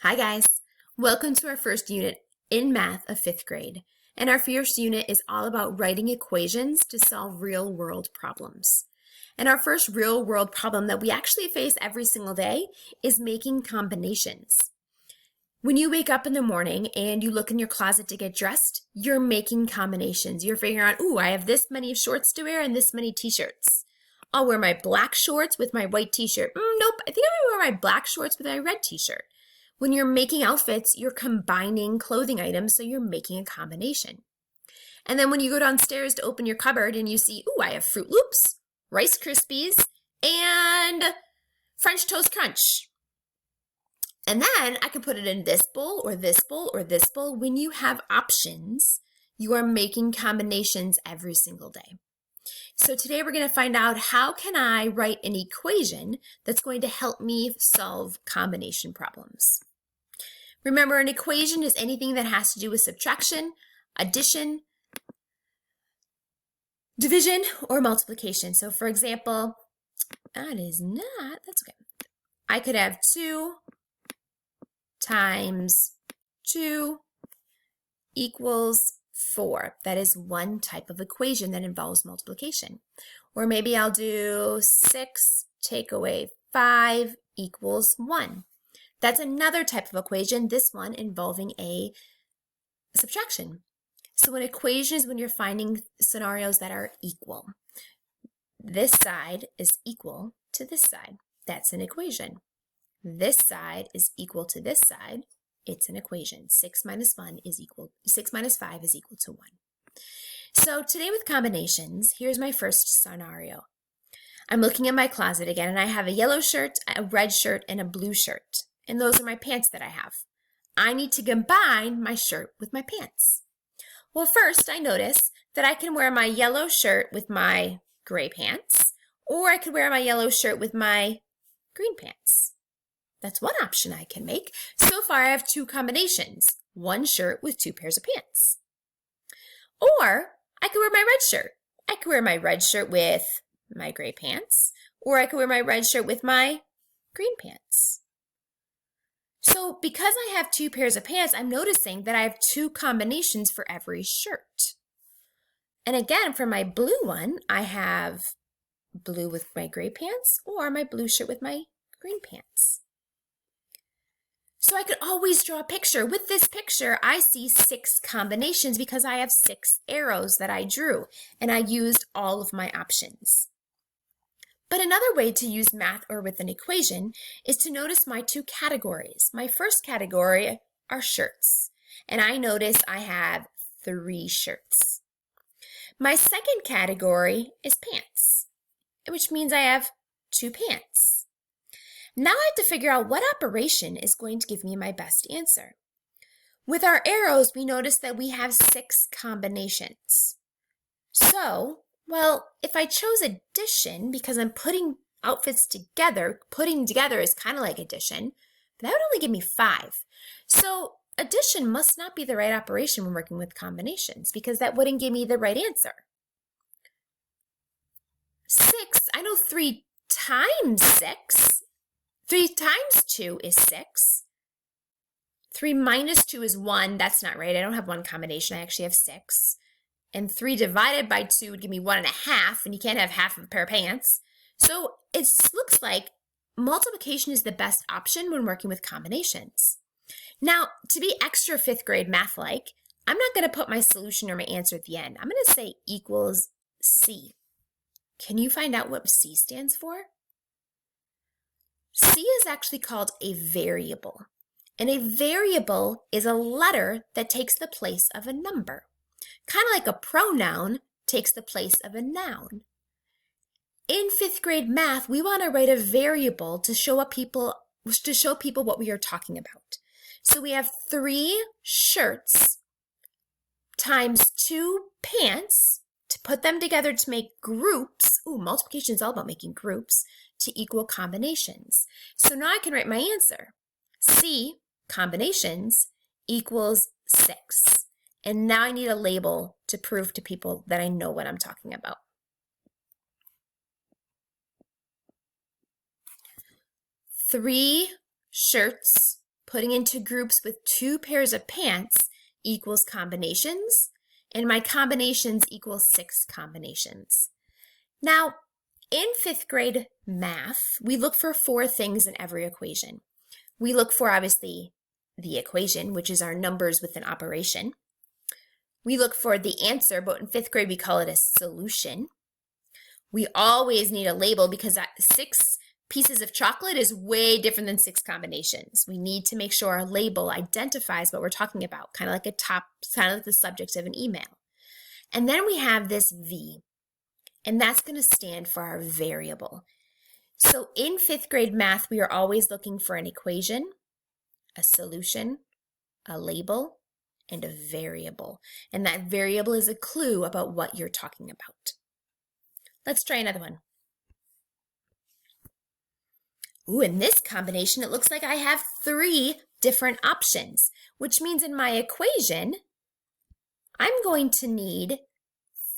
Hi guys, welcome to our first unit in math of 5th grade. And our first unit is all about writing equations to solve real world problems. And our first real world problem that we actually face every single day is making combinations. When you wake up in the morning and you look in your closet to get dressed, you're making combinations. You're figuring out, ooh, I have this many shorts to wear and this many t-shirts. I'll wear my black shorts with my white t-shirt. Nope, I think I'm gonna wear my black shorts with my red t-shirt. When you're making outfits, you're combining clothing items, so you're making a combination. And then when you go downstairs to open your cupboard and you see, ooh, I have Fruit Loops, Rice Krispies, and French Toast Crunch. And then I can put it in this bowl or this bowl or this bowl. When you have options, you are making combinations every single day. So today we're going to find out how can I write an equation that's going to help me solve combination problems. Remember, an equation is anything that has to do with subtraction, addition, division, or multiplication. So for example, that's okay. I could have 2 times 2 equals 4. That is one type of equation that involves multiplication. Or maybe I'll do 6 take away 5 equals 1. That's another type of equation, this one involving a subtraction. So an equation is when you're finding scenarios that are equal. This side is equal to this side. That's an equation. This side is equal to this side. It's an equation. 6 minus 5 is equal to 1. So today with combinations, here's my first scenario. I'm looking at my closet again, and I have a yellow shirt, a red shirt, and a blue shirt. And those are my pants that I have. I need to combine my shirt with my pants. Well, first I notice that I can wear my yellow shirt with my gray pants, or I could wear my yellow shirt with my green pants. That's one option I can make. So far I have 2 combinations, one shirt with 2 pairs of pants. Or I could wear my red shirt. I could wear my red shirt with my gray pants, or I could wear my red shirt with my green pants. So because I have 2 pairs of pants, I'm noticing that I have 2 combinations for every shirt. And again, for my blue one, I have blue with my gray pants or my blue shirt with my green pants. So I could always draw a picture. With this picture, I see 6 combinations because I have 6 arrows that I drew, and I used all of my options. But another way to use math or with an equation is to notice my 2 categories. My first category are shirts, and I notice I have 3 shirts. My second category is pants, which means I have 2 pants. Now I have to figure out what operation is going to give me my best answer. With our arrows, we notice that we have 6 combinations. So, well, if I chose addition, because I'm putting outfits together, putting together is kind of like addition, but that would only give me 5. So addition must not be the right operation when working with combinations, because that wouldn't give me the right answer. 6, I know 3 times 6. 3 times 2 is 6. 3 minus 2 is 1. That's not right. I don't have 1 combination. I actually have 6. And 3 divided by 2 would give me 1.5, and you can't have half of a pair of pants. So it looks like multiplication is the best option when working with combinations. Now, to be extra 5th grade math-like, I'm not going to put my solution or my answer at the end. I'm going to say equals C. Can you find out what C stands for? C is actually called a variable, and a variable is a letter that takes the place of a number. Kind of like a pronoun takes the place of a noun. In 5th grade math, we want to write a variable to show people what we are talking about. So we have 3 shirts times 2 pants to put them together to make groups. Ooh, multiplication is all about making groups to equal combinations. So now I can write my answer. C, combinations, equals 6. And now I need a label to prove to people that I know what I'm talking about. 3 shirts putting into groups with 2 pairs of pants equals combinations, and my combinations equals 6 combinations. Now, in 5th grade math, we look for 4 things in every equation. We look for, obviously, the equation, which is our numbers with an operation. We look for the answer, but in 5th grade, we call it a solution. We always need a label because that 6 pieces of chocolate is way different than 6 combinations. We need to make sure our label identifies what we're talking about, kind of like the subject of an email. And then we have this V, and that's going to stand for our variable. So in 5th grade math, we are always looking for an equation, a solution, a label, and a variable. And that variable is a clue about what you're talking about. Let's try another one. Ooh, in this combination, it looks like I have 3 different options, which means in my equation, I'm going to need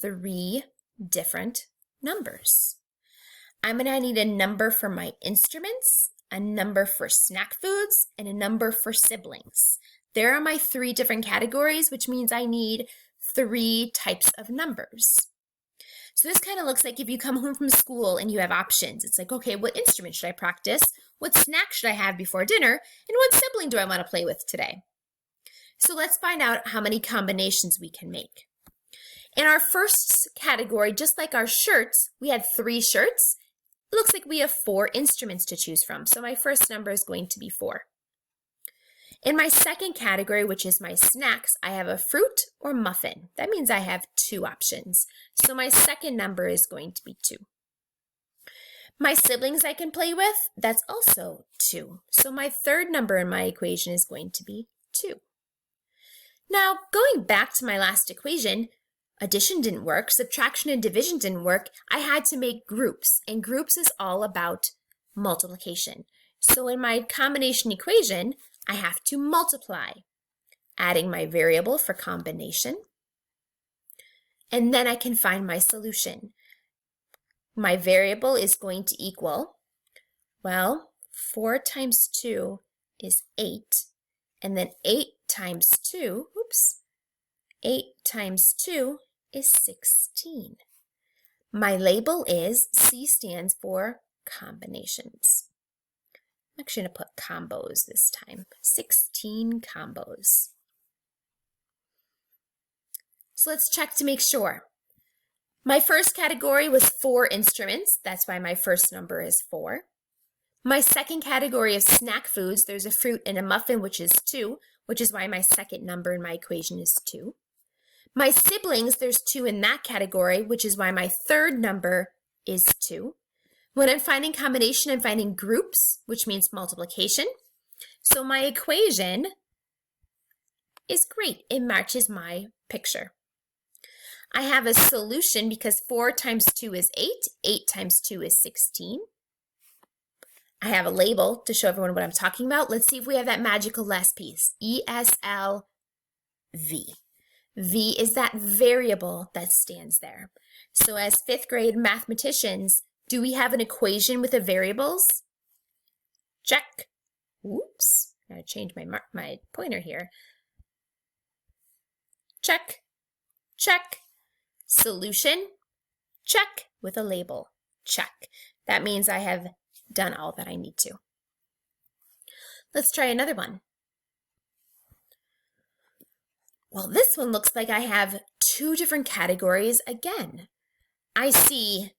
3 different numbers. I'm going to need a number for my instruments, a number for snack foods, and a number for siblings. There are my 3 different categories, which means I need 3 types of numbers. So this kind of looks like if you come home from school and you have options. It's like, okay, what instrument should I practice? What snack should I have before dinner? And what sibling do I want to play with today? So let's find out how many combinations we can make. In our first category, just like our shirts, we had 3 shirts. It looks like we have 4 instruments to choose from. So my first number is going to be 4. In my second category, which is my snacks, I have a fruit or muffin. That means I have 2 options. So my second number is going to be 2. My siblings I can play with, that's also 2. So my third number in my equation is going to be 2. Now, going back to my last equation, addition didn't work, subtraction and division didn't work. I had to make groups, and groups is all about multiplication. So in my combination equation, I have to multiply, adding my variable for combination, and then I can find my solution. My variable is going to equal, well, 4 times 2 is 8, and then 8 times 2 is 16. My label is, C stands for combinations. I'm actually going to put combos this time. 16 combos. So let's check to make sure. My first category was 4 instruments. That's why my first number is 4. My second category of snack foods, there's a fruit and a muffin, which is 2, which is why my second number in my equation is 2. My siblings, there's 2 in that category, which is why my third number is 2. When I'm finding combination, I'm finding groups, which means multiplication. So my equation is great. It matches my picture. I have a solution because 4 times 2 is 8. 8 times 2 is 16. I have a label to show everyone what I'm talking about. Let's see if we have that magical last piece. ESLV. V is that variable that stands there. So as 5th grade mathematicians, do we have an equation with the variables? Check. Oops, I gotta change my pointer here. Check, check. Solution, check, with a label, check. That means I have done all that I need to. Let's try another one. Well, this one looks like I have 2 different categories again. I see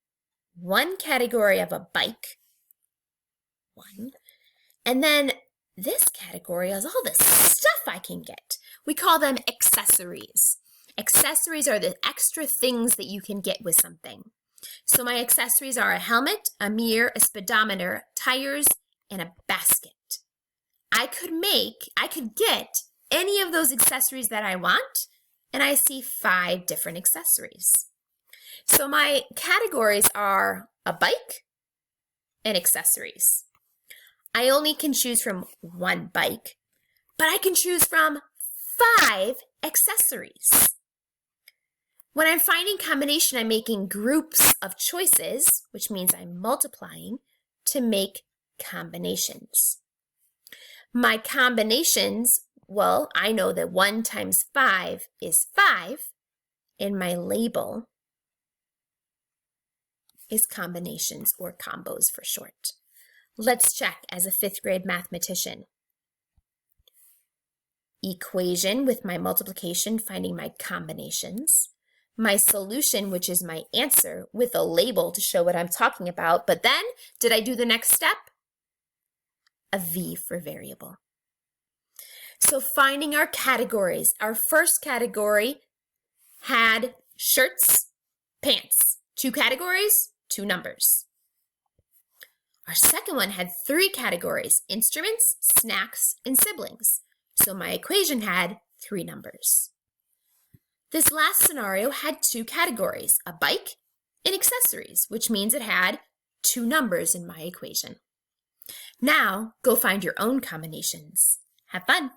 1 category of a bike, 1, and then this category is all the stuff I can get. We call them accessories. Accessories are the extra things that you can get with something. So my accessories are a helmet, a mirror, a speedometer, tires, and a basket. I could get any of those accessories that I want, and I see 5 different accessories. So my categories are a bike and accessories. I only can choose from 1 bike, but I can choose from 5 accessories. When I'm finding combination, I'm making groups of choices, which means I'm multiplying to make combinations. My combinations, well, I know that 1 times 5 is 5, and my label is combinations or combos for short. Let's check as a 5th grade mathematician. Equation with my multiplication, finding my combinations. My solution, which is my answer, with a label to show what I'm talking about. But then, did I do the next step? A V for variable. So finding our categories. Our first category had shirts, pants. 2 categories, 2 numbers. Our second one had 3 categories: instruments, snacks, and siblings. So my equation had 3 numbers. This last scenario had 2 categories: a bike and accessories, which means it had 2 numbers in my equation. Now, go find your own combinations. Have fun!